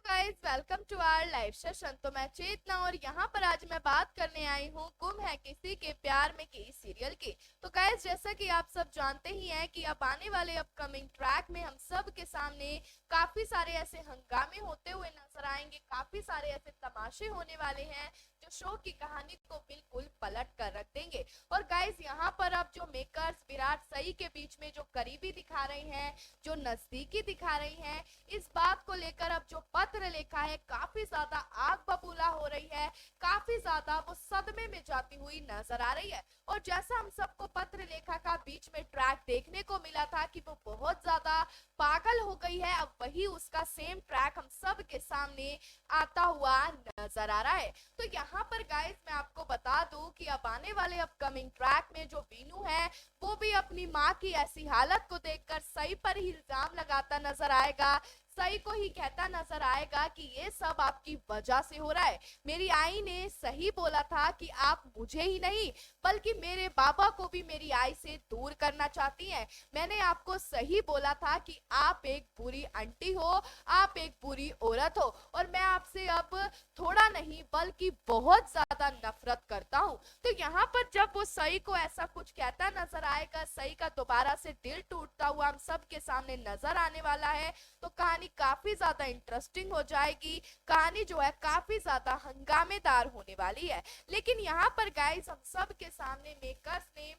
Guys, welcome to our live session. तो मैं चेतना और यहाँ पर आज मैं बात करने आई हूँ गुम है किसी के प्यार में की सीरियल की। तो गाइस, जैसा कि आप सब जानते ही हैं कि अब आने वाले अपकमिंग ट्रैक में हम सब के सामने काफी सारे ऐसे हंगामे होते हुए नजर आएंगे, काफी सारे ऐसे तमाशे होने वाले हैं जो शो की कहानी को बिल्कुल पलट कर रख देंगे। और गाइस, यहाँ पर अब जो मेकर्स विराट सही के बीच में जो करीबी दिखा रहे हैं, जो नजदीकी दिखा रही हैं, इस बात को लेकर अब जो पत्र लिखा है काफी ज्यादा आग बबूला हो रही है, काफी ज्यादा वो सदमे में जाती हुई नजर आ रही है। और जैसा हम सबको पत्र लेखा का बीच में ट्रैक देखने को मिला था कि वो बहुत ज्यादा पागल हो गई है, अब वही उसका सेम ट्रैक हम सब के सामने आता हुआ नजर आ रहा है। तो यहाँ पर गाइस मैं आपको बता दूं कि अब आने वाले अपकमिंग ट्रैक में जो बीनू है वो भी अपनी माँ की ऐसी हालत को देखकर सही पर ही इल्जाम लगाता नजर आएगा, सही को ही कहता नजर आएगा कि ये सब आपकी वजह से हो रहा है। मेरी आई ने सही बोला था कि आप मुझे ही नहीं बल्कि मेरे बाबा को भी मेरी आई से दूर करना चाहती हैं। मैंने आपको सही बोला था कि आप एक बुरी आंटी हो, आप एक बुरी औरत हो और मैं आपसे अब थोड़ा नहीं बल्कि बहुत ज्यादा नफरत करता हूँ। तो यहाँ पर जब वो सही को ऐसा कुछ कहता नजर आएगा, सही का दोबारा से दिल टूटता हुआ हम सब के सामने नजर आने वाला है, तो कहानी काफी ज्यादा इंटरेस्टिंग हो जाएगी। कहानी जो है काफी ज्यादा हंगामेदार होने वाली है। लेकिन यहाँ पर गाइस हम सब के सामने मेकर्स ने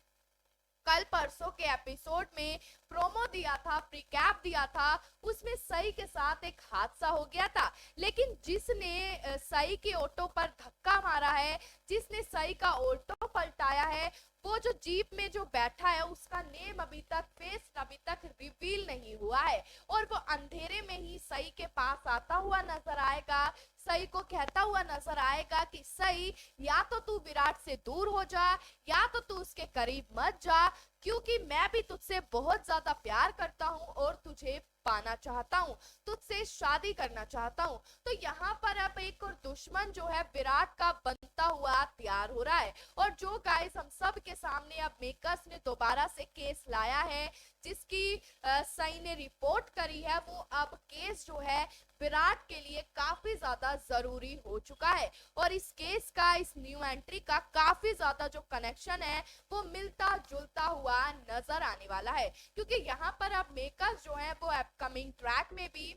कल परसों के एपिसोड में प्रोमो दिया था, प्रीकैप दिया था, उसमें सई के साथ एक हादसा हो गया था। लेकिन जिसने सई के ऑटो पर धक्का मारा है, जिसने सई का ऑटो पलटाया है, वो जो जीप में जो बैठा है उसका नेम अभी तक, फेस अभी तक रिवील नहीं हुआ है। और वो अंधेरे में ही सई के पास आता हुआ नजर आएगा, सई को कहता हुआ नजर आएगा कि सई, या तो तू विराट से दूर हो जा या तो तू उसके करीब मत जा, क्योंकि मैं भी तुझसे बहुत ज्यादा प्यार करता हूँ और तुझे पाना चाहता हूँ, तुझसे शादी करना चाहता हूँ। तो यहाँ पर अब एक और दुश्मन जो है विराट का बनता हुआ तैयार हो रहा है। और जो गाइस हम सब के सामने अब मेकर्स ने दोबारा से केस लाया है, जिसकी सई ने रिपोर्ट करी है, वो अब केस जो है विराट के लिए काफी ज्यादा जरूरी हो चुका है। और इस केस का, इस न्यू एंट्री का काफी ज्यादा जो कनेक्शन है वो मिलता जुलता हुआ नजर आने वाला है, क्योंकि यहाँ पर अब मेकर्स जो है वो अपकमिंग ट्रैक में भी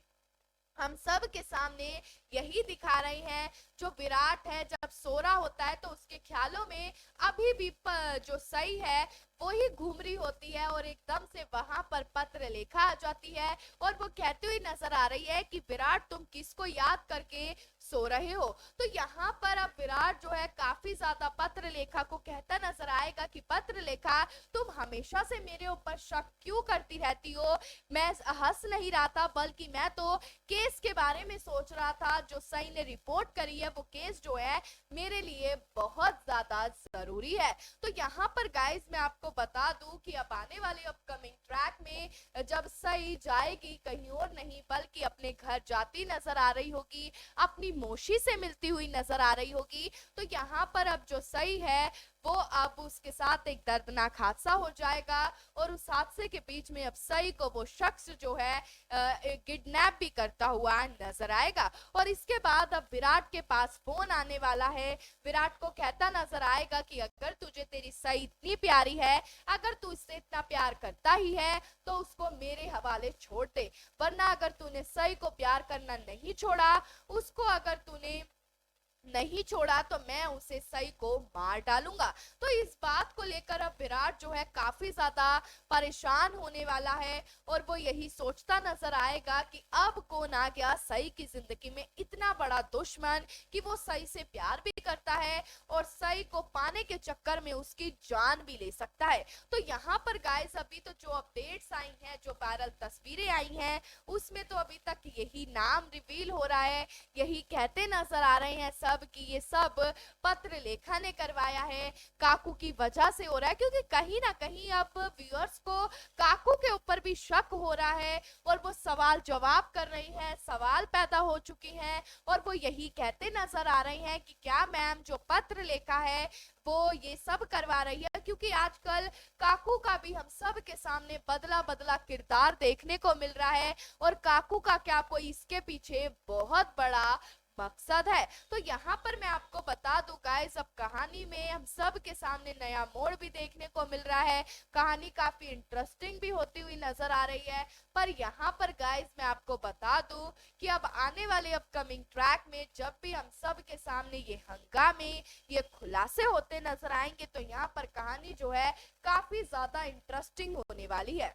हम सब के सामने यही दिखा रहे हैं। जो विराट है जब सो रहा होता है तो उसके ख्यालों में अभी भी जो सही है वो ही घूम रही होती है और एकदम से वहां पर पत्र लेखा आ जाती है और वो कहती हुई नजर आ रही है कि विराट तुम किसको याद करके सो रहे हो। तो यहाँ पर अब विराट जो है काफी ज्यादा पत्र लेखा को कहता नजर आएगा कि पत्र लेखा, तुम हमेशा से मेरे ऊपर शक क्यों करती रहती हो। मैं हंस नहीं रहा था बल्कि मैं तो केस के बारे में सोच रहा था। जो सही ने रिपोर्ट करी है वो केस जो है मेरे लिए बहुत ज्यादा जरूरी है। तो यहाँ पर गाइस मैं आपको बता दूं कि अब आने वाले अपकमिंग ट्रैक में जब सही जाएगी कहीं और नहीं बल्कि अपने घर जाती नजर आ रही होगी, अपनी मौसी से मिलती हुई नजर आ रही होगी, तो यहाँ पर अब जो सही है वो अब उसके साथ एक दर्दनाक हादसा हो जाएगा और उस हादसे के बीच में अब सही को वो शख्स जो है किडनैप भी करता हुआ नजर आएगा। और इसके बाद अब विराट के पास फोन आने वाला है, विराट को कहता नजर आएगा कि अगर तुझे तेरी सही इतनी प्यारी है, अगर तू इससे इतना प्यार करता ही है तो उसको मेरे हवाले छोड़ दे, वरना अगर तूने सही को प्यार करना नहीं छोड़ा, उसको अगर तूने नहीं छोड़ा तो मैं उसे सही को मार डालूंगा। तो इस बात को लेकर अब विराट जो है काफी ज्यादा परेशान होने वाला है और वो यही सोचता नजर आएगा कि अब कौन आ गया सही की जिंदगी में इतना बड़ा दुश्मन कि वो सही से प्यार भी करता है और सही को पाने के चक्कर में उसकी जान भी ले सकता है। तो यहाँ पर गाइस अभी तो जो अपडेट्स आई हैं, जो वायरल तस्वीरें आई हैं, उसमें तो अभी तक यही नाम रिवील हो रहा है, यही कहते नजर आ रहे हैं सब मतलब कि ये सब पत्र लेखा ने करवाया है, काकू की वजह से हो रहा है, क्योंकि कहीं ना कहीं अब व्यूअर्स को काकू के ऊपर भी शक हो रहा है और वो सवाल जवाब कर रही हैं, सवाल पैदा हो चुके हैं और वो यही कहते नजर आ रहे हैं कि क्या मैम जो पत्र लेखा है वो ये सब करवा रही है, क्योंकि आजकल काकू का भी हम सब के सामने बदला बदला किरदार देखने को मिल रहा है और काकू का क्या कोई इसके पीछे बहुत बड़ा मकसद है। तो यहाँ पर मैं आपको बता दूं गाइस, अब कहानी में हम सब के सामने नया मोड़ भी देखने को मिल रहा है, कहानी काफी इंटरेस्टिंग भी होती हुई नजर आ रही है। पर यहाँ पर गाइस मैं आपको बता दूं कि अब आने वाले अपकमिंग ट्रैक में जब भी हम सब के सामने ये हंगामे, ये खुलासे होते नजर आएंगे, तो यहाँ पर कहानी जो है काफी ज्यादा इंटरेस्टिंग होने वाली है।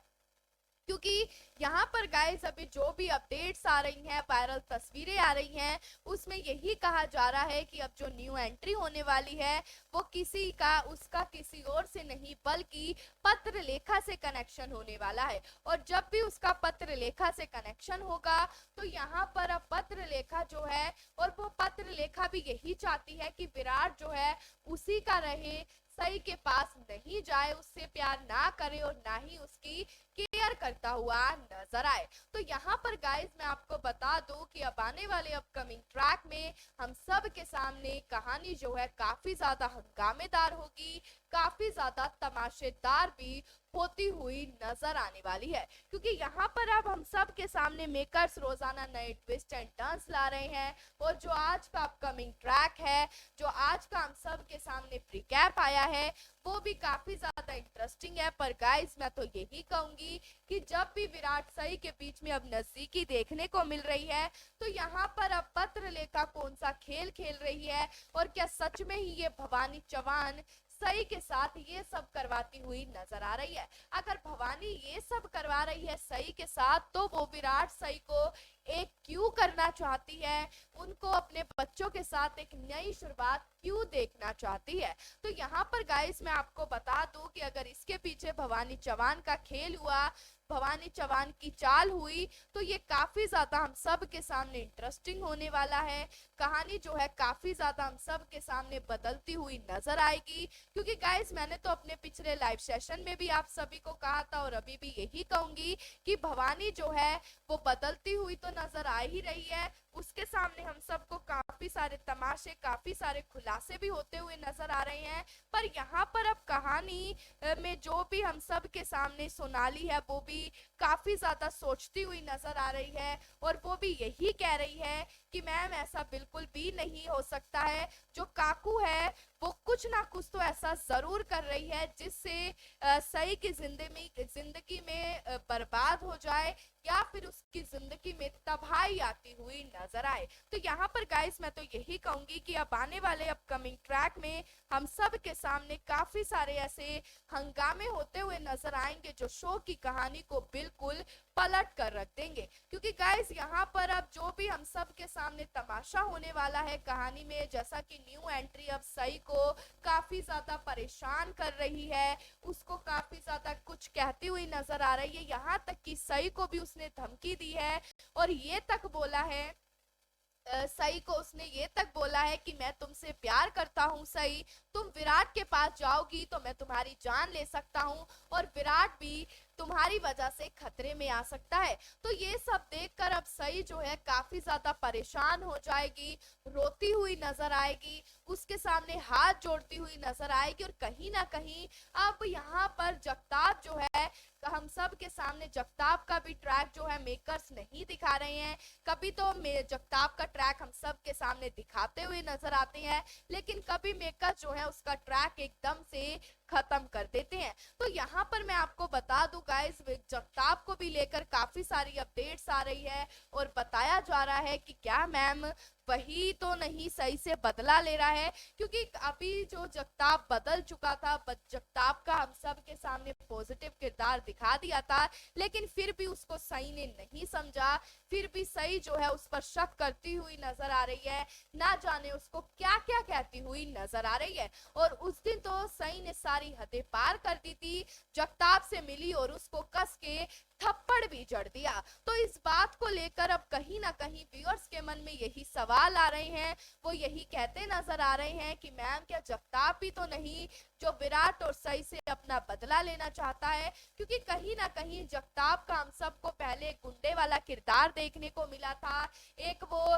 क्योंकि यहाँ पर गाइस अभी जो भी अपडेट्स आ रही हैं, वायरल तस्वीरें आ रही हैं, उसमें यही कहा जा रहा है कि अब जो न्यू एंट्री होने वाली है वो किसी का उसका किसी और से नहीं बल्कि पत्र लेखा से कनेक्शन होने वाला है। और जब भी उसका पत्र लेखा से कनेक्शन होगा तो यहाँ पर अब पत्र लेखा जो है, और वो पत्र लेखा भी यही चाहती है कि विराट जो है उसी का रहे, सई के पास नहीं जाए, उससे प्यार ना करे और ना ही उसकी केयर करता हुआ नजर आए। तो यहाँ पर गाइस मैं आपको बता दूं कि अब आने वाले अपकमिंग ट्रैक में हम सब के सामने कहानी जो है काफी ज्यादा हंगामेदार होगी, काफी ज्यादा तमाशेदार भी होती हुई नजर आने वाली है। क्योंकि यहाँ पर अब हम सब के सामने मेकर्स रोजाना नए ट्विस्ट एंड टर्न्स ला रहे हैं और जो आज का अपकमिंग ट्रैक है, जो आज का हम सब के सामने प्रीकैप आया है, वो भी काफी ज्यादा इंटरेस्टिंग है। पर गाइस मैं तो यही कहूंगी कि जब भी विराट सई के बीच में अब नजदीकी देखने को मिल रही है, तो यहाँ पर अब पत्र लेखा कौन सा खेल खेल रही है और क्या सच में ही ये भवानी चौहान सई के साथ ये सब करवाती हुई नजर आ रही है। अगर भवानी ये सब करवा रही है सई के साथ, तो वो विराट सई को एक क्यों करना चाहती है, उनको अपने बच्चों के साथ एक नई शुरुआत क्यों देखना चाहती है। तो यहाँ पर गाइस मैं आपको बता दूं कि अगर इसके पीछे भवानी चौहान का खेल हुआ, भवानी चौहान की चाल हुई, तो ये काफी ज्यादा हम सब के सामने इंटरेस्टिंग होने वाला है। कहानी जो है काफी ज्यादा हम सब के सामने बदलती हुई नजर आएगी। क्योंकि गाइस मैंने तो अपने पिछले लाइव सेशन में भी आप सभी को कहा था और अभी भी यही कहूंगी कि भवानी जो है वो बदलती हुई तो नजर आ ही रही है, उसके सामने हम सबको काफी सारे तमाशे, काफी सारे खुलासे भी होते हुए नजर आ रहे हैं। पर यहाँ पर अब कहानी में जो भी हम सब के सामने सोनाली है वो भी काफी ज्यादा सोचती हुई नजर आ रही है और वो भी यही कह रही है कि मैम ऐसा बिल्कुल भी नहीं हो सकता है, जो काकू है वो कुछ ना कुछ तो ऐसा जरूर कर रही है जिससे सई की जिंदगी में बर्बाद हो जाए या फिर उसकी जिंदगी में तबाही आती हुई नजर आए। तो यहाँ पर गाइस मैं तो यही कहूंगी कि अब आने वाले अपकमिंग ट्रैक में हम सब के सामने काफी सारे ऐसे हंगामे होते हुए नजर आएंगे जो शो की कहानी को बिल्कुल पलट कर रख देंगे। क्योंकि गाइस यहाँ पर अब जो भी हम सब के सामने तमाशा होने वाला है कहानी में, जैसा कि न्यू एंट्री अब सई को काफी ज्यादा परेशान कर रही है, उसको काफी ज्यादा कुछ कहती हुई नजर आ रही है, यहाँ तक कि सई को भी उसने धमकी दी है और ये तक बोला है सई को, उसने ये तक बोला है कि मैं तुमसे प्यार करता हूँ सई, तुम विराट के पास जाओगी तो मैं तुम्हारी जान ले सकता हूँ और विराट भी तुम्हारी वजह से खतरे में आ सकता है। तो ये सब देखकर अब सई जो है काफी ज्यादा परेशान हो जाएगी, रोती हुई नजर आएगी, उसके सामने हाथ जोड़ती हुई नजर आएगी और कहीं ना कहीं अब यहाँ पर जगताप जो है, हम सब के सामने जगताप का भी ट्रैक जो है मेकर्स नहीं दिखा रहे हैं। कभी तो जगताप का ट्रैक हम सब के सामने दिखाते हुए नजर आते हैं, लेकिन कभी मेकर्स जो है उसका ट्रैक एकदम से खत्म कर देते हैं। तो यहाँ पर मैं आपको बता दूं गाइस, जगताप को भी लेकर काफी सारी अपडेट्स आ रही है और बताया जा रहा है कि क्या मैम वही तो नहीं सही से बदला ले रहा है, क्योंकि अभी जो जगताप बदल चुका था, जगताप का हम सब के सामने पॉजिटिव किरदार दिखा दिया था, लेकिन फिर भी उसको सही ने नहीं समझा, फिर भी सही जो है उस पर शक करती हुई नजर आ रही है, ना जाने उसको क्या क्या कहती हुई नजर आ रही है। और उस दिन तो सही ने सारी हदें पार कर दी थी, जगताप से मिली और उसको कस के थप्पड़ भी जड़ दिया। तो इस बात को लेकर अब कहीं ना कहीं व्यूअर्स के मन में यही सवाल आ रहे हैं, वो यही कहते नजर आ रहे हैं कि मैम क्या जगताप ही तो नहीं जो विराट और सई से अपना बदला लेना चाहता है, क्योंकि कहीं ना कहीं जगताप का हम सबको पहले गुंडे वाला किरदार देखने को मिला था, एक वो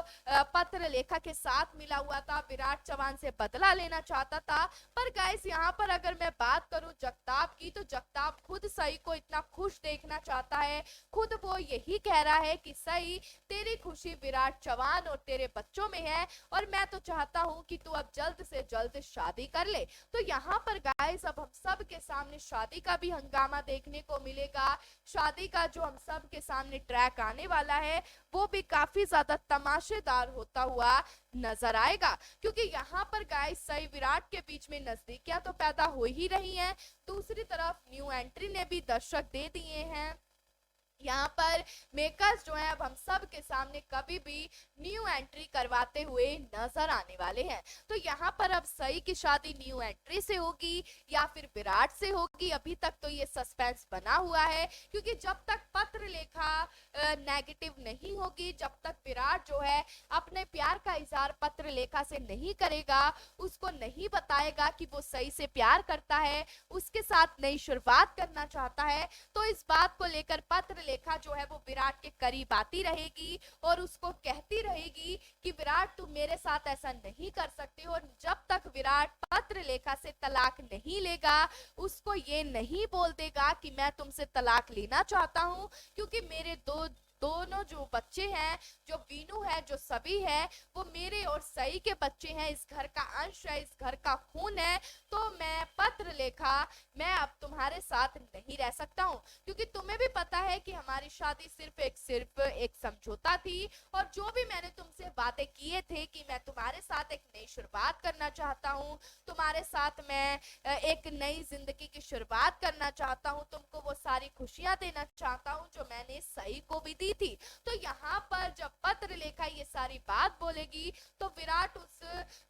पत्र लेखा के साथ मिला हुआ था, विराट चौहान से बदला लेना चाहता था। पर गाइस यहाँ पर अगर मैं बात करूं जगताप की, तो जगताप खुद सई को इतना खुश देखना चाहता है, खुद वो यही कह रहा है कि सई तेरी खुशी विराट चौहान और तेरे बच्चों में है, और मैं तो चाहता हूं कि तू अब जल्द से जल्द शादी कर ले। तो यहाँ पर गाइस अब हम सब के सामने शादी का भी हंगामा देखने को मिलेगा, शादी का जो हम सब के सामने ट्रैक आने वाला है वो भी काफी ज्यादा तमाशेदार होता हुआ नजर आएगा, क्योंकि यहाँ पर गाइस सई विराट के बीच में नजदीकियां तो पैदा हो ही रही हैं, दूसरी तरफ न्यू एंट्री ने भी दर्शक दे दिए हैं। यहाँ पर मेकर्स जो हैं अब हम सब के सामने कभी भी न्यू एंट्री करवाते हुए नजर आने वाले हैं। तो यहाँ पर अब सई की शादी न्यू एंट्री से होगी या फिर विराट से होगी, अभी तक तो ये सस्पेंस बना हुआ है, क्योंकि जब तक पत्र लेखा नेगेटिव नहीं होगी, जब तक विराट जो है अपने प्यार का इजहार पत्र लेखा से नहीं करेगा, उसको नहीं बताएगा कि वो सई से प्यार करता है, उसके साथ नई शुरुआत करना चाहता है, तो इस बात को लेकर पत्र लेखा जो है वो विराट के करीब आती रहेगी और उसको कहती रहेगी कि विराट तुम मेरे साथ ऐसा नहीं कर सकते हो। जब तक विराट पत्र लेखा से तलाक नहीं लेगा, उसको ये नहीं बोल देगा कि मैं तुमसे तलाक लेना चाहता हूँ, क्योंकि मेरे दोनों जो बच्चे हैं, जो वीनू है, जो सभी है, वो मेरे और सई के बच्चे हैं, इस घर का अंश है, इस घर का खून है, तो मैं पत्र लेखा मैं अब तुम्हारे साथ नहीं रह सकता हूँ, क्योंकि तुम्हें भी पता है कि हमारी शादी सिर्फ एक समझौता थी, और जो भी मैंने तुमसे बातें किए थे कि मैं तुम्हारे साथ एक नई शुरुआत करना चाहता हूँ, तुम्हारे साथ मैं एक नई जिंदगी की शुरुआत करना चाहता हूँ, तुमको वो सारी खुशियां देना चाहता हूँ जो मैंने सई को भी दी थी। तो यहाँ पर जब पत्र लेखा ये सारी बात बोलेगी तो विराट उस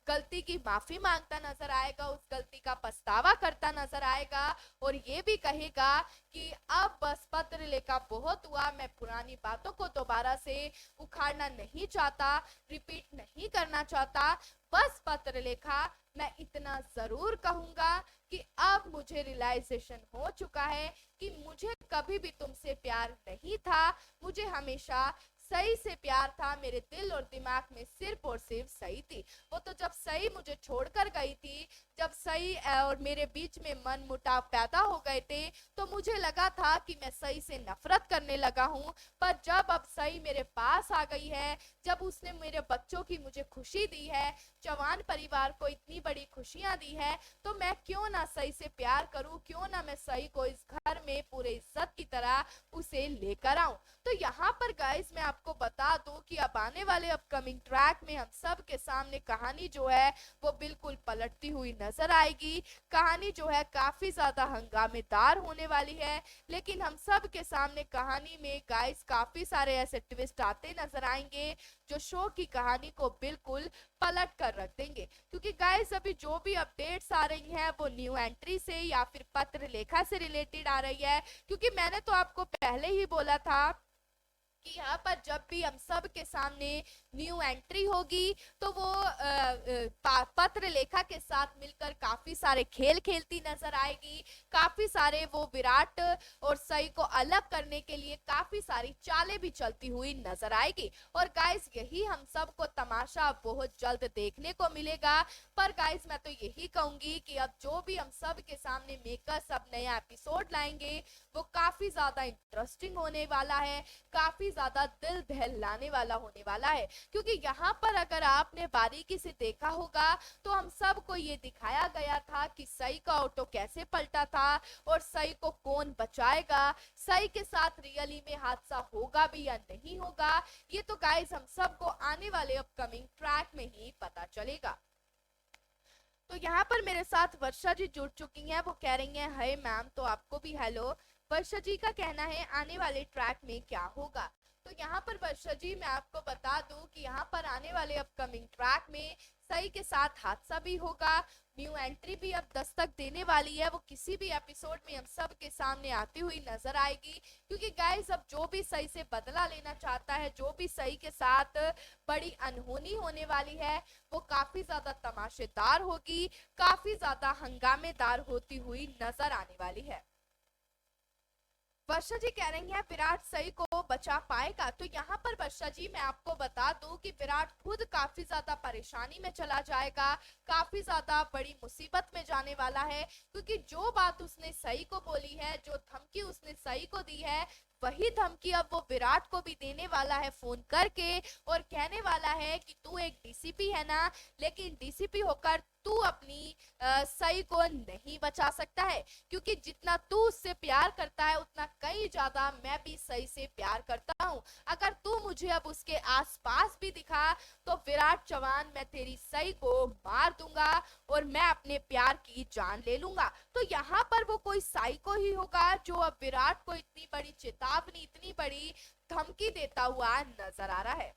गलती की माफी मांगता नजर आएगा, उस गलती का पछतावा करता नजर आएगा, और ये भी कहेगा कि अब बस पत्र लेखा बहुत हुआ, मैं पुरानी बातों को दोबारा से उखाड़ना नहीं चाहता, रिपीट नहीं करना चाहता, बस पत्र लेखा मैं इतना जरूर कहूंगा कि अब मुझे रियलाइजेशन हो चुका है कि मुझे कभी भी तुमसे प्यार नहीं था, मुझे हमेशा सई से प्यार था, मेरे दिल और दिमाग में सिर्फ और सिर्फ सई थी। वो तो जब सई मुझे छोड़कर गई थी, जब सई और मेरे बीच में मन मुटाव पैदा हो गए थे, तो मुझे लगा था कि मैं सई से नफरत करने लगा हूँ, पर जब अब सई मेरे पास आ गई है, जब उसने मेरे बच्चों की मुझे खुशी दी है, चौहान परिवार को इतनी बड़ी खुशियां दी है, तो मैं क्यों ना सई से प्यार करूं, क्यों ना मैं सई को इस घर में पूरे इज्जत की तरह उसे लेकर आऊं। तो यहाँ पर गाइस मैं आपको बता दूं कि अब आने वाले अपकमिंग ट्रैक में हम सब के सामने कहानी जो है वो बिल्कुल पलटती हुई नजर आएगी, कहानी जो है काफी ज्यादा हंगामेदार होने वाली है, लेकिन हम सब के सामने कहानी में गाइस काफी सारे ऐसे ट्विस्ट आते नजर आएंगे जो शो की कहानी को बिल्कुल पलट कर रख देंगे, क्योंकि गाइस अभी जो भी अपडेट्स आ रही हैं वो न्यू एंट्री से या फिर पत्र लेखा से रिलेटेड आ रही है, क्योंकि मैंने तो आपको पहले ही बोला था कि यहाँ पर जब भी हम सब के सामने न्यू एंट्री होगी तो वो पत्र लेखा के साथ मिलकर काफी सारे खेल खेलती नजर आएगी, काफी सारे वो विराट और सई को अलग करने के लिए काफी सारी चालें भी चलती हुई नजर आएगी, और गाइस यही हम सब को तमाशा बहुत जल्द देखने को मिलेगा। पर गाइस मैं तो यही कहूंगी कि अब जो भी हम सब के सामने मेकर्स अब नया एपिसोड लाएंगे वो काफी ज्यादा इंटरेस्टिंग होने वाला है, काफी ज्यादा दिल दहलाने वाला होने वाला है, क्योंकि यहाँ पर अगर आपने बारीकी से देखा होगा तो हम सबको ये दिखाया गया था कि सई का ऑटो कैसे पलटा था और सई को कौन बचाएगा, सई के साथ रियली में हादसा होगा भी या नहीं होगा, ये तो गाइस हम सबको आने वाले अपकमिंग ट्रैक में ही पता चलेगा। तो यहाँ पर मेरे साथ वर्षा जी जुड़ चुकी हैं, वो कह रही हैं हाय मैम, तो आपको भी हेलो। वर्षा जी का कहना है आने वाले ट्रैक में क्या होगा, तो यहाँ पर वर्षा वर्षा जी मैं आपको बता दूं कि यहाँ पर आने वाले अपकमिंग ट्रैक में सई के साथ हादसा भी होगा, न्यू एंट्री भी अब दस्तक देने वाली है, वो किसी भी एपिसोड में हम सब के सामने आती हुई नजर आएगी। क्योंकि गाइस अब जो भी सई से बदला लेना चाहता है, जो भी सई के साथ बड़ी अनहोनी होने वाली है, वो काफी ज्यादा तमाशेदार होगी, काफी ज्यादा हंगामेदार होती हुई नजर आने वाली है। वर्षा जी कह रही हैं विराट सई को बचा पाएगा, तो यहाँ पर वर्षा जी मैं आपको बता दूं कि विराट खुद काफी ज्यादा परेशानी में चला जाएगा, काफी ज्यादा बड़ी मुसीबत में जाने वाला है। क्योंकि जो बात उसने सई को बोली है, जो धमकी उसने सई को दी है, वही धमकी अब वो विराट को भी देने वाला है फोन करके, और कहने वाला है कि तू एक डीसीपी है ना, लेकिन डीसीपी होकर तू अपनी सई को नहीं बचा सकता है। क्योंकि जितना तू उससे प्यार करता है, उतना कई ज्यादा मैं भी सई से प्यार करता हूँ। अगर तू मुझे अब उसके आसपास भी दिखा, तो विराट चौहान मैं तेरी सई को मार दूंगा और मैं अपने प्यार की जान ले लूंगा। तो यहाँ पर वो कोई साइको ही होगा जो अब विराट को इतनी बड़ी चेतावनी, इतनी बड़ी धमकी देता हुआ नजर आ रहा है।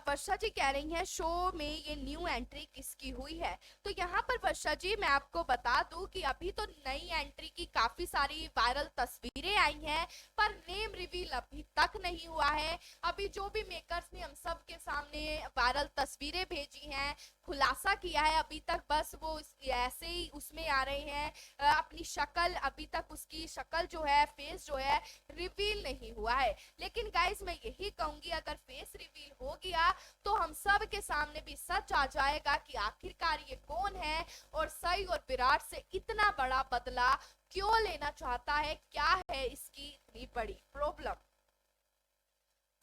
वर्षा जी कह रही हैं शो में ये न्यू एंट्री किसकी हुई है, तो यहाँ पर वर्षा जी मैं आपको बता दूं कि अभी तो नई एंट्री की काफी सारी वायरल तस्वीरें आई हैं, पर नेम रिवील अभी तक नहीं हुआ है। अभी जो भी मेकर्स ने हम सब के सामने वायरल तस्वीरें भेजी हैं, खुलासा किया है, अभी तक बस वो ऐसे ही उसमें आ रहे हैं। अपनी शक्ल, अभी तक उसकी शक्ल जो है, फेस जो है, रिवील नहीं हुआ है। लेकिन गाइस मैं यही कहूंगी, अगर फेस रिवील हो गया तो हम सब के सामने भी सच आ जाएगा कि आखिरकार ये कौन है और सई और विराट से इतना बड़ा बदला क्यों लेना चाहता है, क्या है इसकी इतनी बड़ी प्रॉब्लम।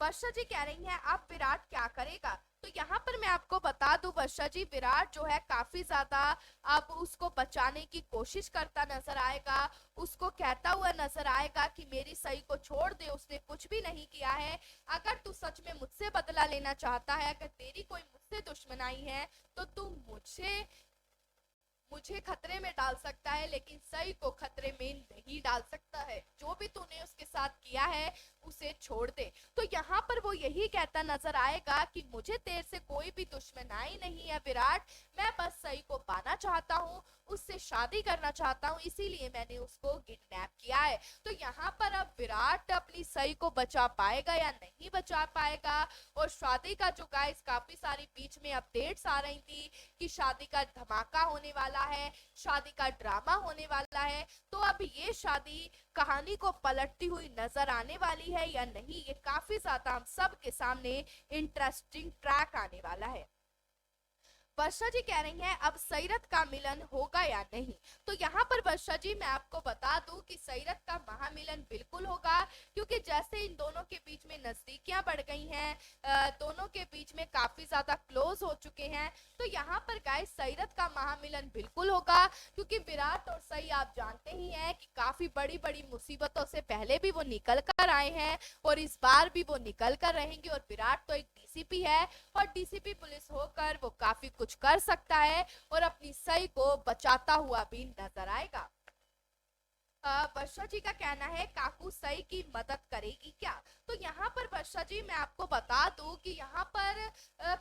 वर्षा जी कह रही हैं अब विराट क्या करेगा, तो यहाँ पर मैं आपको बता दूं वर्षा जी, विराट जो है काफी ज्यादा अब उसको बचाने की कोशिश करता नजर आएगा, उसको कहता हुआ नजर आएगा कि मेरी सई को छोड़ दे, उसने कुछ भी नहीं किया है। अगर तू सच में मुझसे बदला लेना चाहता है, अगर तेरी कोई मुझसे दुश्मनाई है, तो तू मुझे खतरे में डाल सकता है, लेकिन सई को खतरे में नहीं डाल सकता है। जो भी तूने उसके साथ किया है उसे छोड़ दे। तो यहाँ पर वो यही कहता नजर आएगा कि मुझे तेरे से कोई भी दुश्मनाई नहीं है विराट, मैं बस सई को पाना चाहता हूँ, उससे शादी करना चाहता हूँ, इसीलिए मैंने उसको किडनैप किया है। तो यहाँ पर अब विराट अपनी सई को बचा पाएगा या नहीं बचा पाएगा। और शादी का जो गाइस काफी सारी बीच में अपडेट्स आ रही थी कि शादी का धमाका होने वाला है, शादी का ड्रामा होने वाला है, तो अब ये शादी कहानी को पलटती हुई नजर आने वाली है या नहीं, ये काफी ज्यादा हम सब के सामने इंटरेस्टिंग ट्रैक आने वाला है। वर्षा जी कह रही हैं अब सईरत का मिलन होगा या नहीं, तो यहाँ पर वर्षा जी मैं आपको बता दूं कि सईरत का महामिलन बिल्कुल होगा। क्योंकि जैसे इन दोनों के बीच में नजदीकियां बढ़ गई हैं, दोनों के बीच में काफी ज्यादा क्लोज हो चुके हैं, तो यहाँ पर गाइस सईरत का महामिलन बिल्कुल होगा। क्योंकि विराट और सई आप जानते ही हैं कि काफी बड़ी बड़ी मुसीबतों से पहले भी वो निकल कर आए हैं और इस बार भी वो निकल कर रहेंगे। और विराट तो एक डीसीपी है, और डीसीपी पुलिस होकर वो काफी कुछ कर सकता है और अपनी सई को बचाता हुआ भी नजर आएगा। वर्षा जी का कहना है काकू सई की मदद करेगी क्या, तो यहाँ पर वर्षा जी मैं आपको बता दूं कि यहाँ पर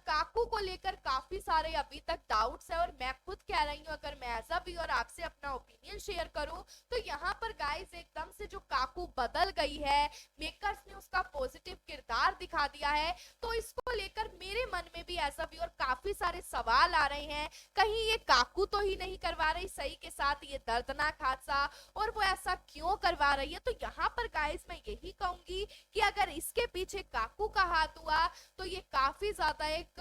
काकू को लेकर काफी सारे अभी तक डाउट्स है। और मैं खुद कह रही हूँ, अगर मैं एज अ व्यूअर आपसे अपना ओपिनियन शेयर करूं, तो यहाँ पर गाइस एकदम से जो काकू बदल गई है, मेकर्स ने उसका पॉजिटिव किरदार दिखा दिया है, तो इसको लेकर मेरे मन में भी एज अ व्यूअर काफी सारे सवाल आ रहे हैं। कहीं ये काकू तो ही नहीं करवा रही सई के साथ ये दर्दनाक हादसा, और वो ऐसा क्यों करवा रही है। तो यहाँ पर गाइस मैं यही कहूंगी कि अगर इसके पीछे काकू का हाथ हुआ, तो ये काफी ज्यादा एक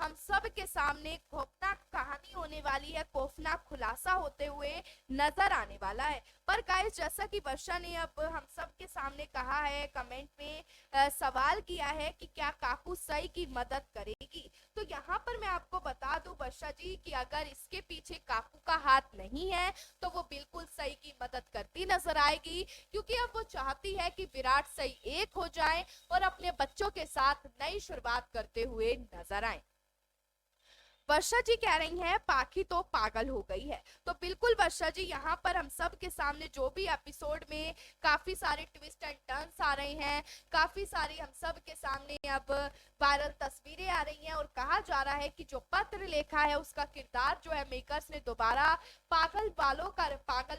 हम सब के सामने खौफनाक कहानी होने वाली है, खौफनाक खुलासा होते हुए नजर आने वाला है। पर गाइस जैसा कि वर्षा ने अब हम सब के सामने कहा है, कमेंट में सवाल किया है कि क्या काकू सई की मदद करेगी, तो यहाँ पर मैं आपको बता दूं वर्षा जी कि अगर इसके पीछे काकू का हाथ नहीं है, तो वो बिल्कुल सई की मदद करती नजर आएगी। क्योंकि अब वो चाहती है कि विराट सई एक हो जाए और अपने बच्चों के साथ नई शुरुआत करते हुए नजर आए। वर्षा जी कह रही हैं पाखी तो पागल हो गई है। तो बिल्कुल वर्षा जी, यहाँ पर हम सब के सामने जो भी एपिसोड में काफी सारे ट्विस्ट एंड टर्न्स आ रहे हैं, काफी सारी हम सब के सामने अब वायरल तस्वीरें आ रही हैं और कहा जा रहा है कि जो पत्र लेखा है उसका किरदार जो है मेकर्स ने दोबारा पागल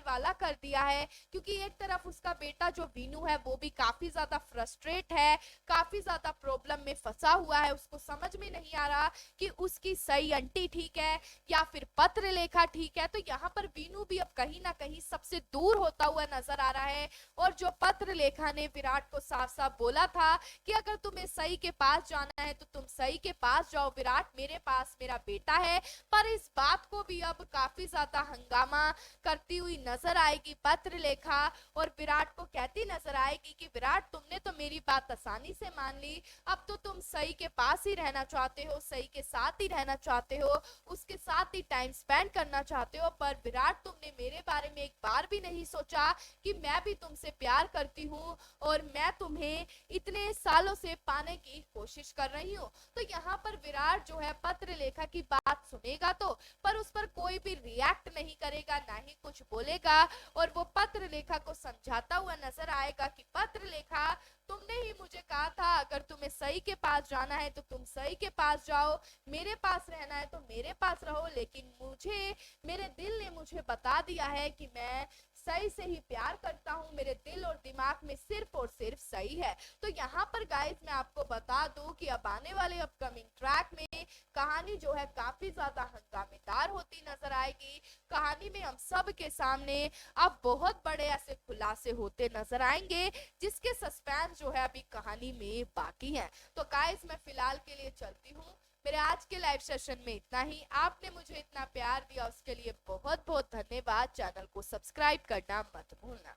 वाला कर दिया है। क्योंकि एक तरफ उसका बेटा जो वीनू है वो भी काफी ज्यादा फ्रस्ट्रेट है, काफी ज्यादा प्रॉब्लम में फंसा हुआ है, उसको समझ में नहीं आ रहा कि उसकी सही आंटी ठीक है या फिर पत्र लेखा ठीक है। तो यहाँ पर वीनू भी अब कहीं ना कहीं सबसे दूर होता हुआ नजर आ रहा है। और जो पत्र लेखा ने विराट को साफ साफ बोला था कि अगर तुम्हें सही के पास जाना है तो तुम सही के पास जाओ, विराट मेरे पास मेरा बेटा है। पर इस बात को भी अब काफी ज्यादा हंगामा करती हुई नजर आएगी पत्र लेखा, और विराट को कहती नजर आएगी कि विराट तुमने तो मेरी बात आसानी से मान ली, अब तो तुम सही के पास ही रहना चाहते हो, सही के साथ ही रहना चाहते हो, उसके साथ ही टाइम स्पेंड करना चाहते हो। पर विराट तुमने मेरे बारे में एक बार भी नहीं सोचा कि मैं भी तुमसे प्यार करती हूँ और मैं तुम्हें इतने सालों से पाने की कोशिश कर रही हूँ। तो यहाँ पर विराट जो है पत्र लेखा की बात सुनेगा तो, पर उस पर कोई भी रिएक्ट नहीं करेगा, ना ही कुछ बोलेगा। और वो पत्र लेखा को समझाता हुआ नजर आएगा कि पत्र लेखा तुमने ही मुझे कहा था अगर तुम्हें सही के पास जाना है तो तुम सही के पास जाओ, मेरे पास रहना है तो मेरे पास रहो, लेकिन मुझे मेरे दिल ने मुझे बता दिया है कि मैं सही से ही प्यार करता हूँ, मेरे दिल और दिमाग में सिर्फ और सिर्फ सही है। तो यहाँ पर गाइस मैं आपको बता दूं कि अब आने वाले अपकमिंग ट्रैक में कहानी जो है काफी ज्यादा हंगामेदार होती नजर आएगी। कहानी में हम सब के सामने अब बहुत बड़े ऐसे खुलासे होते नजर आएंगे जिसके सस्पेंस जो है अभी कहानी में बाकी है। तो गाइस मैं फिलहाल के लिए चलती हूँ। मेरे आज के लाइव सेशन में इतना ही। आपने मुझे इतना प्यार दिया उसके लिए बहुत बहुत धन्यवाद। चैनल को सब्सक्राइब करना मत भूलना।